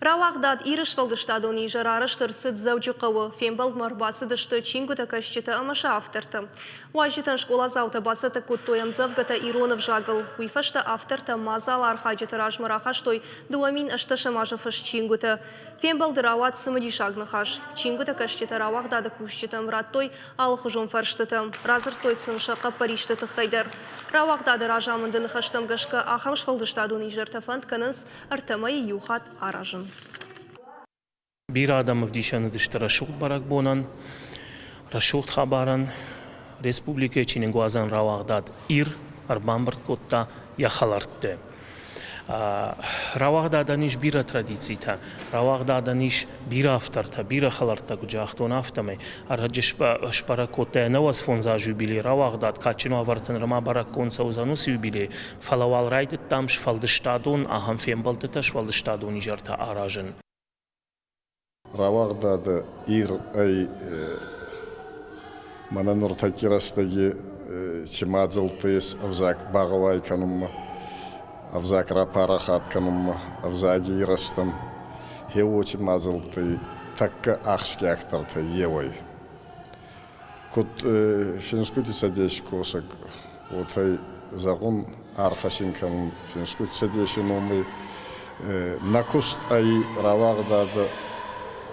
Равагдад ирышвалдыштадони жарарыштырсыд заучықауы фембалд марбасы дышты чингута кашчыта амаша авторты. Уажитан школа заута басыты куттоям завгата Иронов жагыл. Уйфашта авторта мазал архаджита ражмарахаштой дуамин ашташамажафаш чингута. Фембалд рават самадишагнахаш. Чингута кашчыта равагдада кушчытам раттой алхужом фарштытым. Разыртой сыншақа париштыты хайдар. Равагдада ражамындын хаштам гашка ахамшвалдыштадони жартафанд канынс артамай юхат аражын. Bir adamı dişanı dışta raşuht barak bonan, raşuht xabaran, Respublika içinin guazan ravagdad arbambart kotta yaxalarttı. Ravagdada niş bira tradicita, ravagdada niş bira aftarta, bira xalartta gucaxton aftamay, arhacış şpara kotta navas fonza jubili ravagdad kaçino avartın rama barak konsa uzanus jubili, falaval raydet tamş faldıştadon aham fembalteta şvaldıştadon ijarta arajın. Равагдады ай мана нуртакирастаги чимадзылтыс авзак багавай канумма авзак рапарахат канумма авзаги ирастам хево чимадзылты такка ахшки актарта евой кут финскути садеш косак отай загун арфашинкан финскути садеш номы накуст ай равагдады